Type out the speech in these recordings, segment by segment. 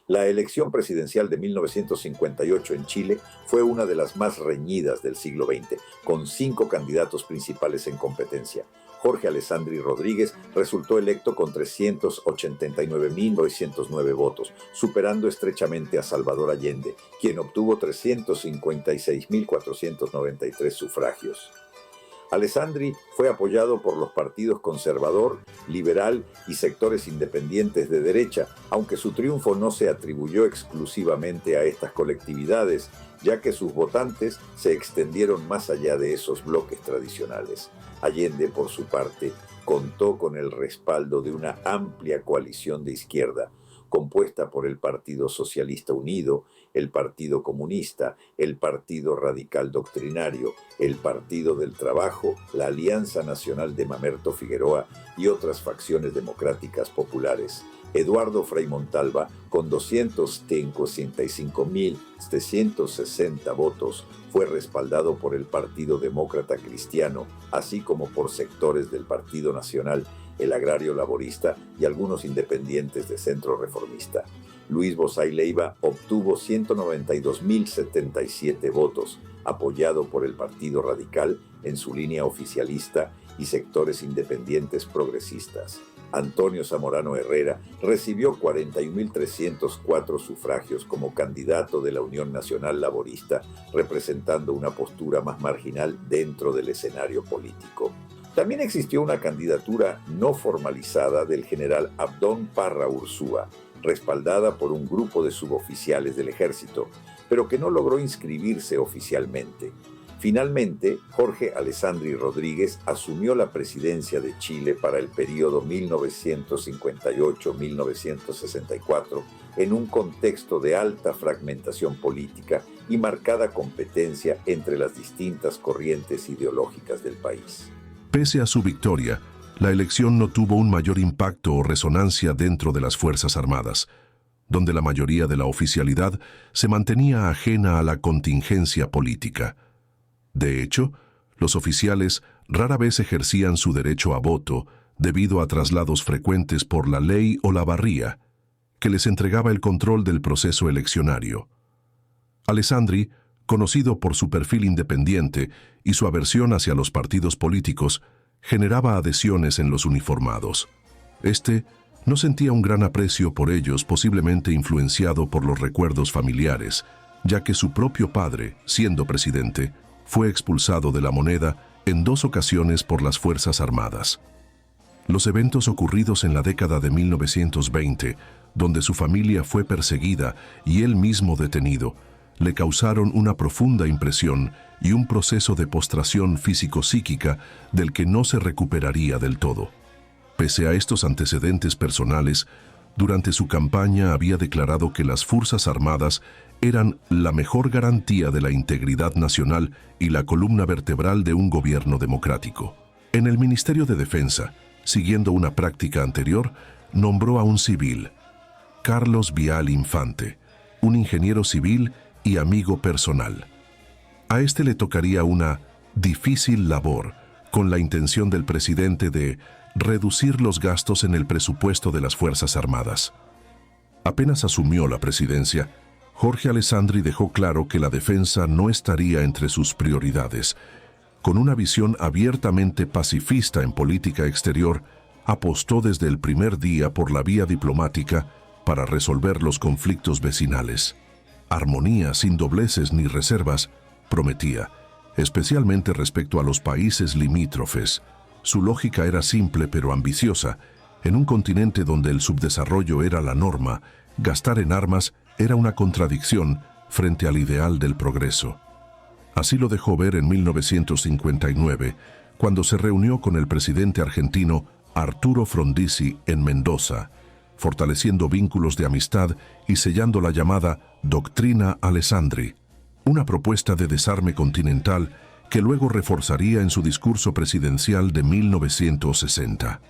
La elección presidencial de 1958 en Chile fue una de las más reñidas del siglo XX, con 5 candidatos principales en competencia. Jorge Alessandri Rodríguez resultó electo con 389.909 votos, superando estrechamente a Salvador Allende, quien obtuvo 356.493 sufragios. Alessandri fue apoyado por los partidos conservador, liberal y sectores independientes de derecha, aunque su triunfo no se atribuyó exclusivamente a estas colectividades, ya que sus votantes se extendieron más allá de esos bloques tradicionales. Allende, por su parte, contó con el respaldo de una amplia coalición de izquierda, compuesta por el Partido Socialista Unido, el Partido Comunista, el Partido Radical Doctrinario, el Partido del Trabajo, la Alianza Nacional de Mamerto Figueroa y otras facciones democráticas populares. Eduardo Frei Montalva, con 255.760 votos, fue respaldado por el Partido Demócrata Cristiano, así como por sectores del Partido Nacional, el Agrario Laborista y algunos independientes de centro reformista. Luis Bozay Leiva obtuvo 192.077 votos, apoyado por el Partido Radical en su línea oficialista y sectores independientes progresistas. Antonio Zamorano Herrera recibió 41.304 sufragios como candidato de la Unión Nacional Laborista, representando una postura más marginal dentro del escenario político. También existió una candidatura no formalizada del general Abdón Parra Ursúa, respaldada por un grupo de suboficiales del ejército, pero que no logró inscribirse oficialmente. Finalmente, Jorge Alessandri Rodríguez asumió la presidencia de Chile para el periodo 1958-1964 en un contexto de alta fragmentación política y marcada competencia entre las distintas corrientes ideológicas del país. Pese a su victoria, la elección no tuvo un mayor impacto o resonancia dentro de las Fuerzas Armadas, donde la mayoría de la oficialidad se mantenía ajena a la contingencia política. De hecho, los oficiales rara vez ejercían su derecho a voto debido a traslados frecuentes por la ley o la barría, que les entregaba el control del proceso eleccionario. Alessandri, conocido por su perfil independiente y su aversión hacia los partidos políticos, generaba adhesiones en los uniformados. Este no sentía un gran aprecio por ellos, posiblemente influenciado por los recuerdos familiares, ya que su propio padre, siendo presidente, fue expulsado de la moneda en 2 ocasiones por las Fuerzas Armadas. Los eventos ocurridos en la década de 1920, donde su familia fue perseguida y él mismo detenido, le causaron una profunda impresión y un proceso de postración físico-psíquica del que no se recuperaría del todo. Pese a estos antecedentes personales, durante su campaña había declarado que las Fuerzas Armadas eran la mejor garantía de la integridad nacional y la columna vertebral de un gobierno democrático. En el Ministerio de Defensa, siguiendo una práctica anterior, nombró a un civil, Carlos Vial Infante, un ingeniero civil y amigo personal. A este le tocaría una difícil labor, con la intención del presidente de reducir los gastos en el presupuesto de las Fuerzas Armadas. Apenas asumió la presidencia, Jorge Alessandri dejó claro que la defensa no estaría entre sus prioridades. Con una visión abiertamente pacifista en política exterior, apostó desde el primer día por la vía diplomática para resolver los conflictos vecinales. Armonía sin dobleces ni reservas, prometía, especialmente respecto a los países limítrofes. Su lógica era simple pero ambiciosa. En un continente donde el subdesarrollo era la norma, gastar en armas era una contradicción frente al ideal del progreso. Así lo dejó ver en 1959, cuando se reunió con el presidente argentino Arturo Frondizi en Mendoza, fortaleciendo vínculos de amistad y sellando la llamada Doctrina Alessandri, una propuesta de desarme continental que luego reforzaría en su discurso presidencial de 1960.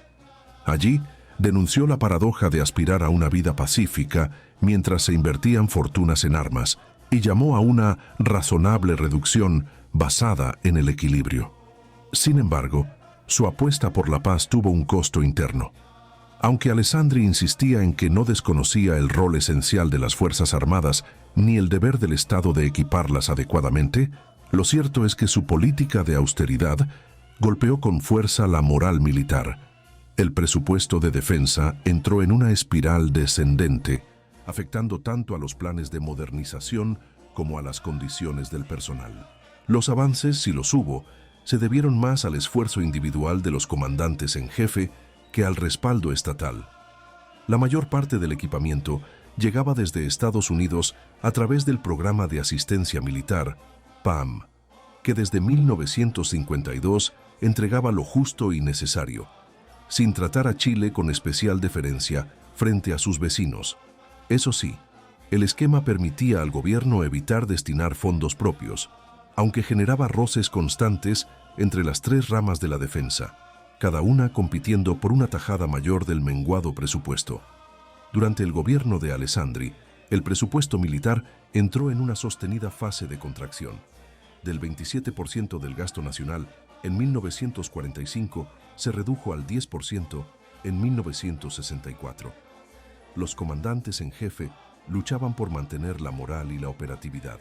Allí, denunció la paradoja de aspirar a una vida pacífica mientras se invertían fortunas en armas y llamó a una razonable reducción basada en el equilibrio. Sin embargo, su apuesta por la paz tuvo un costo interno. Aunque Alessandri insistía en que no desconocía el rol esencial de las Fuerzas Armadas ni el deber del Estado de equiparlas adecuadamente, lo cierto es que su política de austeridad golpeó con fuerza la moral militar. El presupuesto de defensa entró en una espiral descendente, afectando tanto a los planes de modernización como a las condiciones del personal. Los avances, si los hubo, se debieron más al esfuerzo individual de los comandantes en jefe que al respaldo estatal. La mayor parte del equipamiento llegaba desde Estados Unidos a través del Programa de Asistencia Militar, PAM, que desde 1952 entregaba lo justo y necesario, sin tratar a Chile con especial deferencia frente a sus vecinos. Eso sí, el esquema permitía al gobierno evitar destinar fondos propios, aunque generaba roces constantes entre las tres ramas de la defensa, cada una compitiendo por una tajada mayor del menguado presupuesto. Durante el gobierno de Alessandri, el presupuesto militar entró en una sostenida fase de contracción. Del 27% del gasto nacional en 1945 se redujo al 10% en 1964. Los comandantes en jefe luchaban por mantener la moral y la operatividad,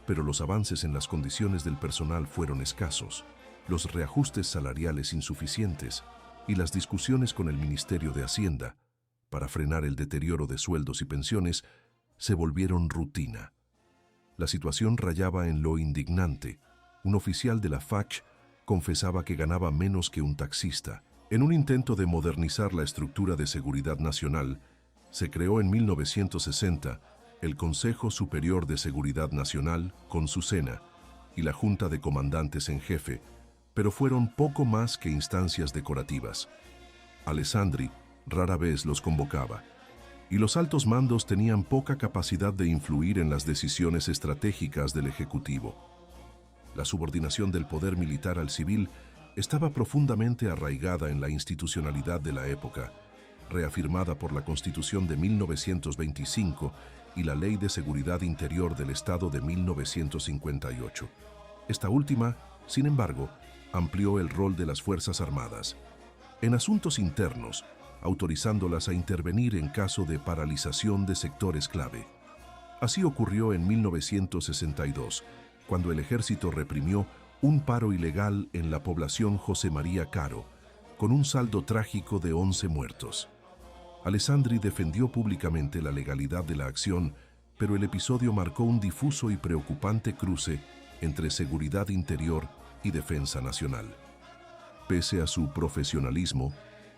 pero los avances en las condiciones del personal fueron escasos, los reajustes salariales insuficientes y las discusiones con el Ministerio de Hacienda para frenar el deterioro de sueldos y pensiones se volvieron rutina. La situación rayaba en lo indignante. Un oficial de la FACH confesaba que ganaba menos que un taxista. En un intento de modernizar la estructura de seguridad nacional, se creó en 1960 el Consejo Superior de Seguridad Nacional, CONSUSENA, y la Junta de Comandantes en Jefe, pero fueron poco más que instancias decorativas. Alessandri rara vez los convocaba, y los altos mandos tenían poca capacidad de influir en las decisiones estratégicas del Ejecutivo. La subordinación del poder militar al civil estaba profundamente arraigada en la institucionalidad de la época, reafirmada por la Constitución de 1925 y la Ley de Seguridad Interior del Estado de 1958. Esta última, sin embargo, amplió el rol de las Fuerzas Armadas en asuntos internos, autorizándolas a intervenir en caso de paralización de sectores clave. Así ocurrió en 1962, cuando el ejército reprimió un paro ilegal en la población José María Caro, con un saldo trágico de 11 muertos. Alessandri defendió públicamente la legalidad de la acción, pero el episodio marcó un difuso y preocupante cruce entre seguridad interior y defensa nacional. Pese a su profesionalismo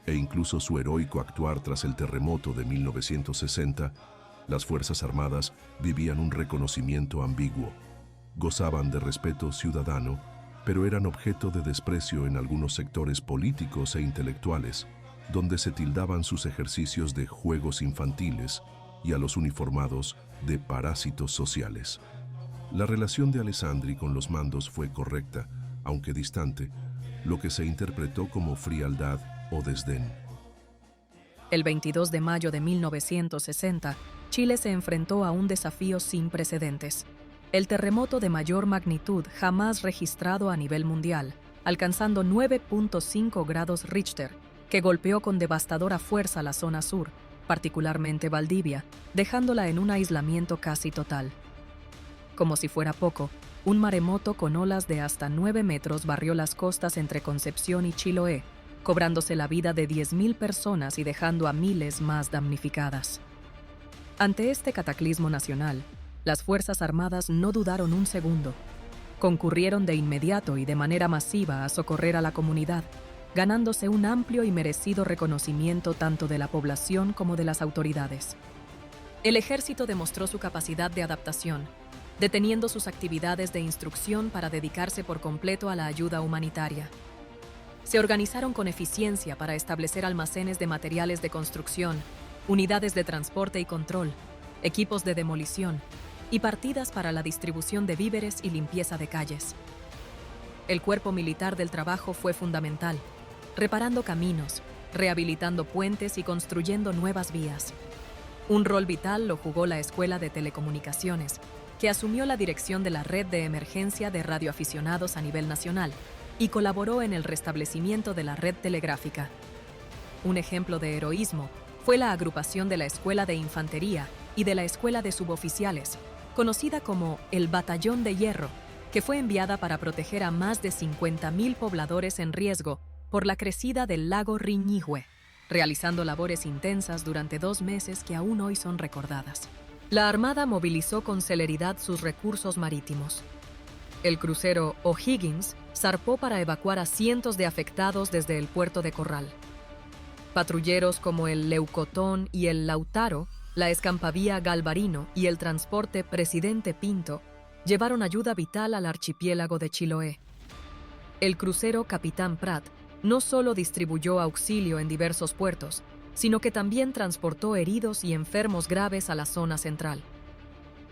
e incluso su heroico actuar tras el terremoto de 1960, las Fuerzas Armadas vivían un reconocimiento ambiguo. Gozaban de respeto ciudadano, pero eran objeto de desprecio en algunos sectores políticos e intelectuales, donde se tildaban sus ejercicios de juegos infantiles y a los uniformados de parásitos sociales. La relación de Alessandri con los mandos fue correcta, aunque distante, lo que se interpretó como frialdad o desdén. El 22 de mayo de 1960, Chile se enfrentó a un desafío sin precedentes. El terremoto de mayor magnitud jamás registrado a nivel mundial, alcanzando 9.5 grados Richter, que golpeó con devastadora fuerza la zona sur, particularmente Valdivia, dejándola en un aislamiento casi total. Como si fuera poco, un maremoto con olas de hasta 9 metros barrió las costas entre Concepción y Chiloé, cobrándose la vida de 10.000 personas y dejando a miles más damnificadas. Ante este cataclismo nacional, las Fuerzas Armadas no dudaron un segundo. Concurrieron de inmediato y de manera masiva a socorrer a la comunidad, ganándose un amplio y merecido reconocimiento tanto de la población como de las autoridades. El ejército demostró su capacidad de adaptación, deteniendo sus actividades de instrucción para dedicarse por completo a la ayuda humanitaria. Se organizaron con eficiencia para establecer almacenes de materiales de construcción, unidades de transporte y control, equipos de demolición y partidas para la distribución de víveres y limpieza de calles. El cuerpo militar del trabajo fue fundamental, reparando caminos, rehabilitando puentes y construyendo nuevas vías. Un rol vital lo jugó la Escuela de Telecomunicaciones, que asumió la dirección de la red de emergencia de radioaficionados a nivel nacional y colaboró en el restablecimiento de la red telegráfica. Un ejemplo de heroísmo fue la agrupación de la Escuela de Infantería y de la Escuela de Suboficiales, conocida como el Batallón de Hierro, que fue enviada para proteger a más de 50.000 pobladores en riesgo por la crecida del lago Riñihue, realizando labores intensas durante 2 meses que aún hoy son recordadas. La Armada movilizó con celeridad sus recursos marítimos. El crucero O'Higgins zarpó para evacuar a cientos de afectados desde el puerto de Corral. Patrulleros como el Leucotón y el Lautaro, la escampavía Galvarino y el transporte Presidente Pinto llevaron ayuda vital al archipiélago de Chiloé. El crucero Capitán Prat no solo distribuyó auxilio en diversos puertos, sino que también transportó heridos y enfermos graves a la zona central.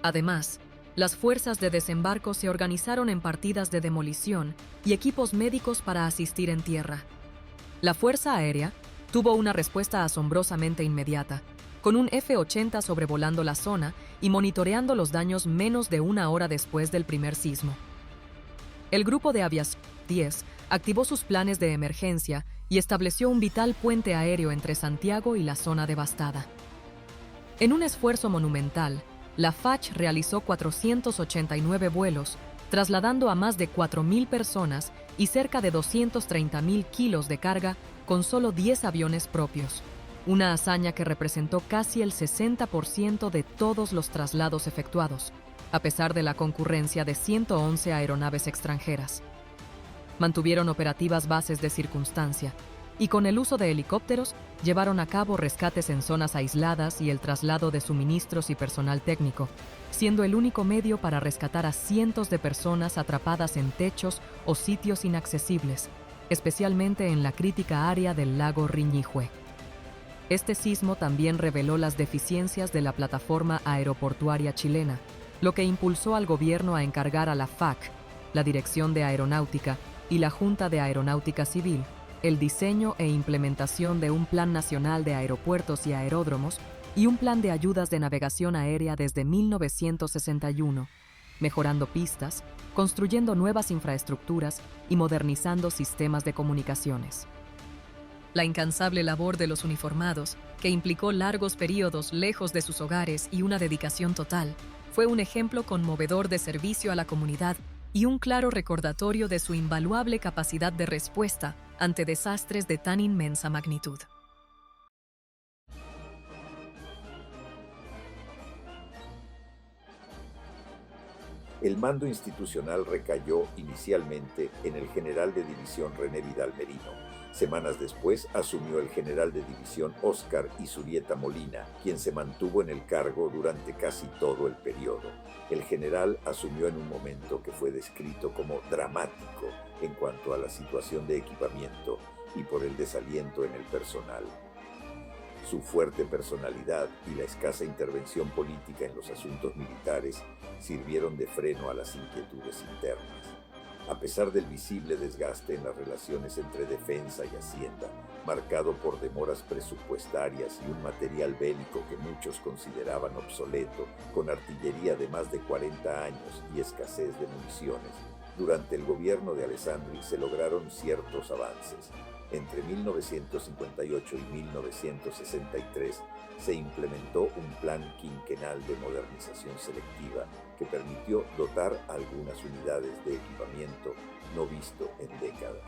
Además, las fuerzas de desembarco se organizaron en partidas de demolición y equipos médicos para asistir en tierra. La Fuerza Aérea tuvo una respuesta asombrosamente inmediata, con un F-80 sobrevolando la zona y monitoreando los daños menos de 1 hora después del primer sismo. El Grupo de Aviación 10 activó sus planes de emergencia y estableció un vital puente aéreo entre Santiago y la zona devastada. En un esfuerzo monumental, la FACH realizó 489 vuelos, trasladando a más de 4.000 personas y cerca de 230.000 kilos de carga con solo 10 aviones propios, una hazaña que representó casi el 60% de todos los traslados efectuados, a pesar de la concurrencia de 111 aeronaves extranjeras. Mantuvieron operativas bases de circunstancia y con el uso de helicópteros llevaron a cabo rescates en zonas aisladas y el traslado de suministros y personal técnico, siendo el único medio para rescatar a cientos de personas atrapadas en techos o sitios inaccesibles, especialmente en la crítica área del lago Riñihue. Este sismo también reveló las deficiencias de la plataforma aeroportuaria chilena, lo que impulsó al gobierno a encargar a la FAC, la Dirección de Aeronáutica y la Junta de Aeronáutica Civil el diseño e implementación de un Plan Nacional de Aeropuertos y Aeródromos y un Plan de Ayudas de Navegación Aérea desde 1961, mejorando pistas, construyendo nuevas infraestructuras y modernizando sistemas de comunicaciones. La incansable labor de los uniformados, que implicó largos periodos lejos de sus hogares y una dedicación total, fue un ejemplo conmovedor de servicio a la comunidad y un claro recordatorio de su invaluable capacidad de respuesta ante desastres de tan inmensa magnitud. El mando institucional recayó inicialmente en el general de división René Vidal Merino. Semanas después asumió el general de división Óscar Izurieta Molina, quien se mantuvo en el cargo durante casi todo el periodo. El general asumió en un momento que fue descrito como dramático en cuanto a la situación de equipamiento y por el desaliento en el personal. Su fuerte personalidad y la escasa intervención política en los asuntos militares sirvieron de freno a las inquietudes internas. A pesar del visible desgaste en las relaciones entre defensa y hacienda, marcado por demoras presupuestarias y un material bélico que muchos consideraban obsoleto, con artillería de más de 40 años y escasez de municiones, durante el gobierno de Alessandri se lograron ciertos avances. Entre 1958 y 1963 se implementó un plan quinquenal de modernización selectiva que permitió dotar algunas unidades de equipamiento no visto en décadas.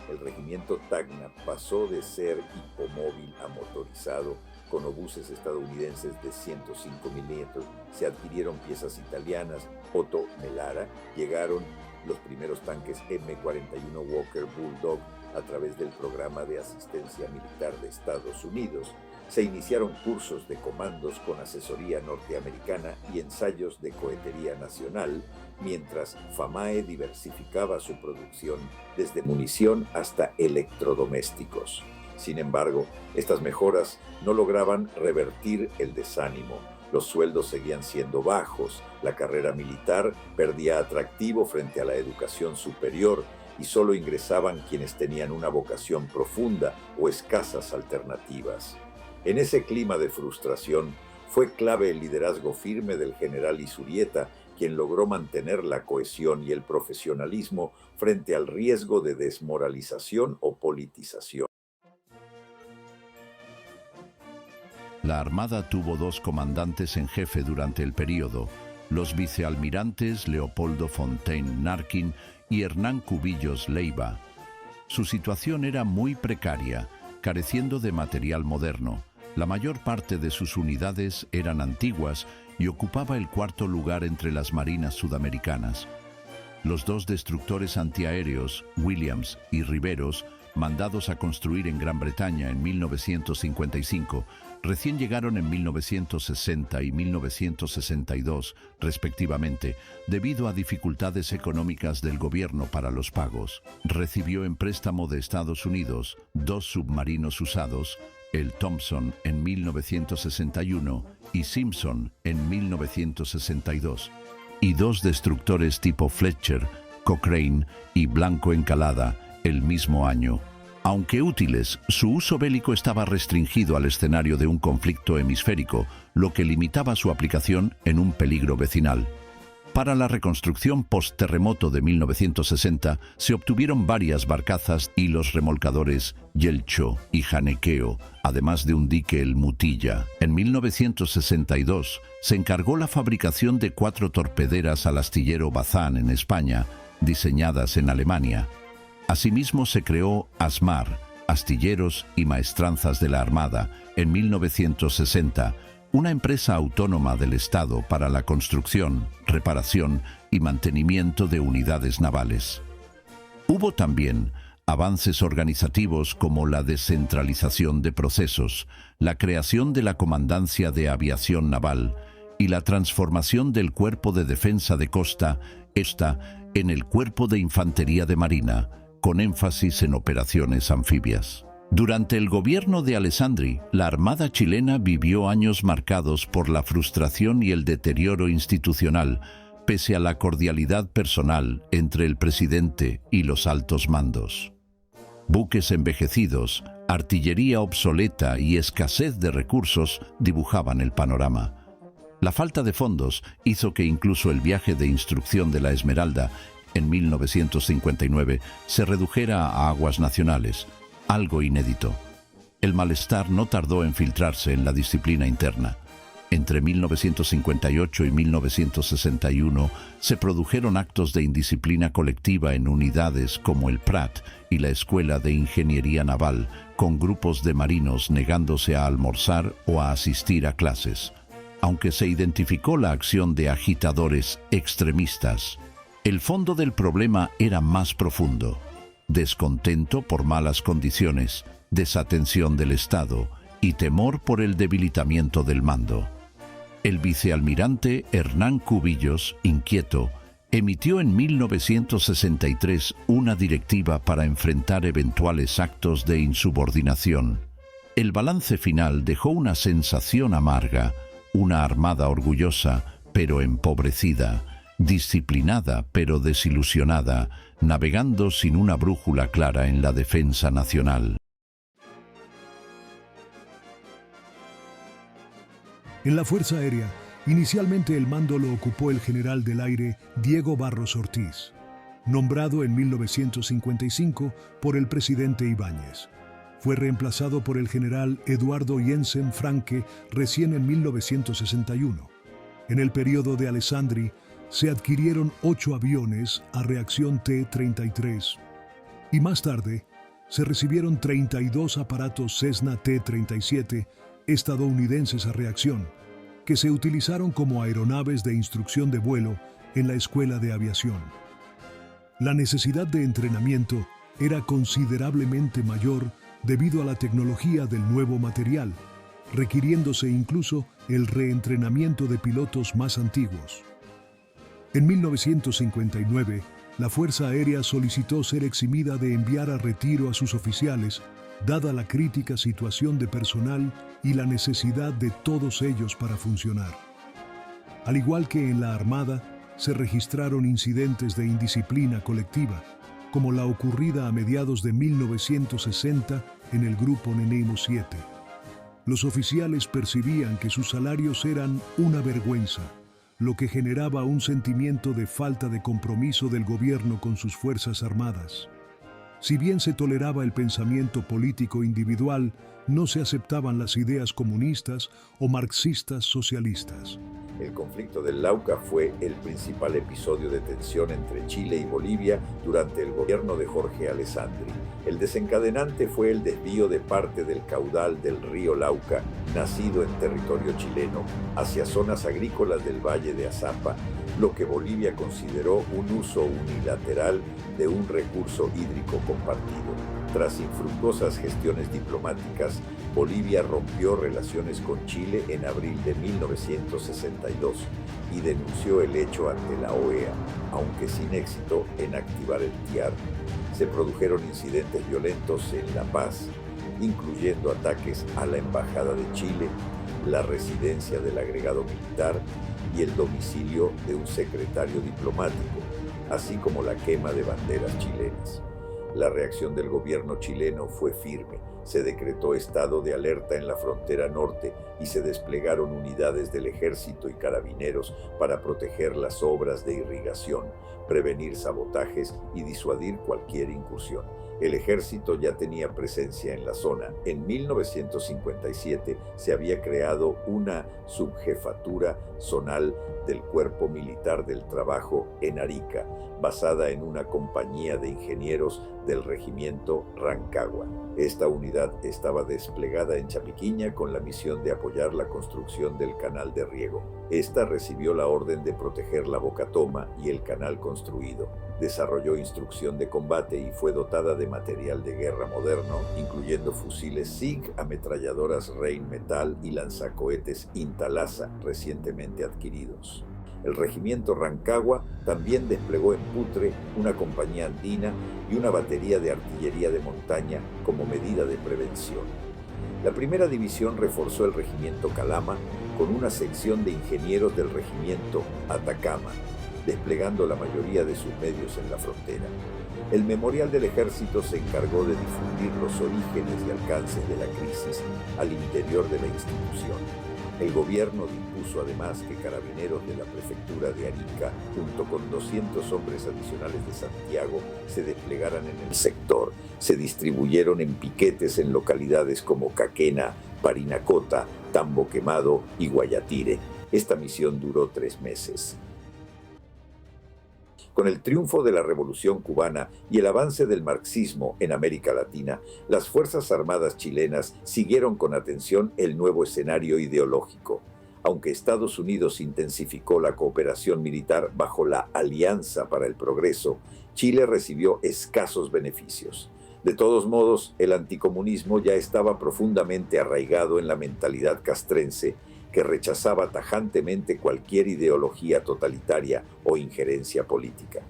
El regimiento Tacna pasó de ser hipomóvil a motorizado con obuses estadounidenses de 105 milímetros, se adquirieron piezas italianas, Otto Melara, llegaron los primeros tanques M41 Walker Bulldog a través del Programa de Asistencia Militar de Estados Unidos. Se iniciaron cursos de comandos con asesoría norteamericana y ensayos de cohetería nacional, mientras FAMAE diversificaba su producción desde munición hasta electrodomésticos. Sin embargo, estas mejoras no lograban revertir el desánimo. Los sueldos seguían siendo bajos, la carrera militar perdía atractivo frente a la educación superior y solo ingresaban quienes tenían una vocación profunda o escasas alternativas. En ese clima de frustración, fue clave el liderazgo firme del general Izurieta, quien logró mantener la cohesión y el profesionalismo frente al riesgo de desmoralización o politización. La Armada tuvo dos comandantes en jefe durante el período, los vicealmirantes Leopoldo Fontaine Narquin y Hernán Cubillos Leiva. Su situación era muy precaria, careciendo de material moderno. La mayor parte de sus unidades eran antiguas y ocupaba el cuarto lugar entre las marinas sudamericanas. Los dos destructores antiaéreos, Williams y Riveros, mandados a construir en Gran Bretaña en 1955, recién llegaron en 1960 y 1962, respectivamente, debido a dificultades económicas del gobierno para los pagos. Recibió en préstamo de Estados Unidos dos submarinos usados, el Thompson en 1961 y Simpson en 1962, y dos destructores tipo Fletcher, Cochrane y Blanco Encalada el mismo año. Aunque útiles, su uso bélico estaba restringido al escenario de un conflicto hemisférico, lo que limitaba su aplicación en un peligro vecinal. Para la reconstrucción post-terremoto de 1960 se obtuvieron varias barcazas y los remolcadores Yelcho y Janequeo, además de un dique el Mutilla. En 1962 se encargó la fabricación de 4 torpederas al astillero Bazán en España, diseñadas en Alemania. Asimismo se creó ASMAR, Astilleros y Maestranzas de la Armada, en 1960, una empresa autónoma del Estado para la construcción, reparación y mantenimiento de unidades navales. Hubo también avances organizativos como la descentralización de procesos, la creación de la Comandancia de Aviación Naval y la transformación del Cuerpo de Defensa de Costa, en el Cuerpo de Infantería de Marina, con énfasis en operaciones anfibias. Durante el gobierno de Alessandri, la Armada chilena vivió años marcados por la frustración y el deterioro institucional, pese a la cordialidad personal entre el presidente y los altos mandos. Buques envejecidos, artillería obsoleta y escasez de recursos dibujaban el panorama. La falta de fondos hizo que incluso el viaje de instrucción de la Esmeralda en 1959 se redujera a aguas nacionales, algo inédito. El malestar no tardó en filtrarse en la disciplina interna. Entre 1958 y 1961 se produjeron actos de indisciplina colectiva en unidades como el Prat y la Escuela de Ingeniería Naval, con grupos de marinos negándose a almorzar o a asistir a clases. Aunque se identificó la acción de agitadores extremistas, el fondo del problema era más profundo: descontento por malas condiciones, desatención del Estado y temor por el debilitamiento del mando. El vicealmirante Hernán Cubillos, inquieto, emitió en 1963 una directiva para enfrentar eventuales actos de insubordinación. El balance final dejó una sensación amarga: una armada orgullosa, pero empobrecida, disciplinada, pero desilusionada, navegando sin una brújula clara en la defensa nacional. En la Fuerza Aérea, inicialmente el mando lo ocupó el general del aire Diego Barros Ortiz, nombrado en 1955 por el presidente Ibáñez. Fue reemplazado por el general Eduardo Jensen Franke recién en 1961. En el periodo de Alessandri se adquirieron 8 aviones a reacción T-33 y más tarde se recibieron 32 aparatos Cessna T-37 estadounidenses a reacción, que se utilizaron como aeronaves de instrucción de vuelo en la Escuela de Aviación. La necesidad de entrenamiento era considerablemente mayor debido a la tecnología del nuevo material, requiriéndose incluso el reentrenamiento de pilotos más antiguos. En 1959, la Fuerza Aérea solicitó ser eximida de enviar a retiro a sus oficiales, dada la crítica situación de personal y la necesidad de todos ellos para funcionar. Al igual que en la Armada, se registraron incidentes de indisciplina colectiva, como la ocurrida a mediados de 1960 en el Grupo Nemo 7. Los oficiales percibían que sus salarios eran una vergüenza, lo que generaba un sentimiento de falta de compromiso del gobierno con sus fuerzas armadas. Si bien se toleraba el pensamiento político individual, no se aceptaban las ideas comunistas o marxistas socialistas. El conflicto del Lauca fue el principal episodio de tensión entre Chile y Bolivia durante el gobierno de Jorge Alessandri. El desencadenante fue el desvío de parte del caudal del río Lauca, nacido en territorio chileno, hacia zonas agrícolas del Valle de Azapa, lo que Bolivia consideró un uso unilateral de un recurso hídrico compartido. Tras infructuosas gestiones diplomáticas, Bolivia rompió relaciones con Chile en abril de 1962 y denunció el hecho ante la OEA, aunque sin éxito en activar el TIAR. Se produjeron incidentes violentos en La Paz, incluyendo ataques a la Embajada de Chile, la residencia del agregado militar y el domicilio de un secretario diplomático, así como la quema de banderas chilenas. La reacción del gobierno chileno fue firme. Se decretó estado de alerta en la frontera norte y se desplegaron unidades del ejército y carabineros para proteger las obras de irrigación, prevenir sabotajes y disuadir cualquier incursión. El ejército ya tenía presencia en la zona. En 1957 se había creado una subjefatura zonal del Cuerpo Militar del Trabajo en Arica, basada en una compañía de ingenieros del regimiento Rancagua. Esta unidad estaba desplegada en Chapiquiña con la misión de apoyar la construcción del canal de riego. Esta recibió la orden de proteger la Bocatoma y el canal construido. Desarrolló instrucción de combate y fue dotada de material de guerra moderno, incluyendo fusiles SIG, ametralladoras Rheinmetall y lanzacohetes Intalasa recientemente adquiridos. El regimiento Rancagua también desplegó en Putre una compañía andina y una batería de artillería de montaña como medida de prevención. La primera división reforzó el regimiento Calama con una sección de ingenieros del regimiento Atacama, desplegando la mayoría de sus medios en la frontera. El Memorial del Ejército se encargó de difundir los orígenes y alcances de la crisis al interior de la institución. El gobierno dispuso además que carabineros de la prefectura de Arica, junto con 200 hombres adicionales de Santiago, se desplegaran en el sector. Se distribuyeron en piquetes en localidades como Caquena, Parinacota, Tambo Quemado y Guayatire. Esta misión duró 3 meses. Con el triunfo de la Revolución cubana y el avance del marxismo en América Latina, las Fuerzas Armadas chilenas siguieron con atención el nuevo escenario ideológico. Aunque Estados Unidos intensificó la cooperación militar bajo la Alianza para el Progreso, Chile recibió escasos beneficios. De todos modos, el anticomunismo ya estaba profundamente arraigado en la mentalidad castrense, que rechazaba tajantemente cualquier ideología totalitaria o injerencia política.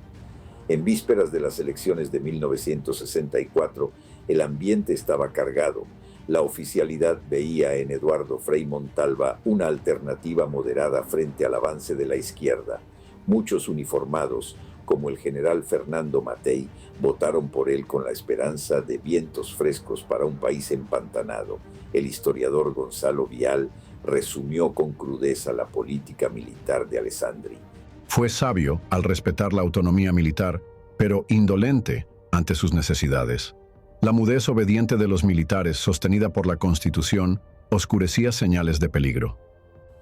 En vísperas de las elecciones de 1964, el ambiente estaba cargado. La oficialidad veía en Eduardo Frei Montalva una alternativa moderada frente al avance de la izquierda. Muchos uniformados, como el general Fernando Matei, votaron por él con la esperanza de vientos frescos para un país empantanado. El historiador Gonzalo Vial resumió con crudeza la política militar de Alessandri. Fue sabio al respetar la autonomía militar, pero indolente ante sus necesidades. La mudez obediente de los militares, sostenida por la Constitución, oscurecía señales de peligro.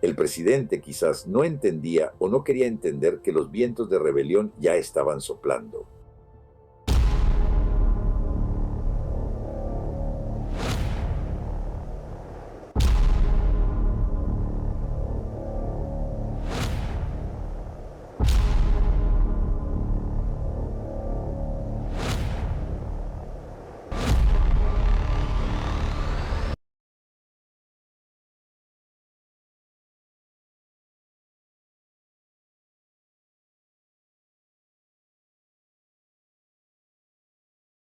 El presidente quizás no entendía o no quería entender que los vientos de rebelión ya estaban soplando.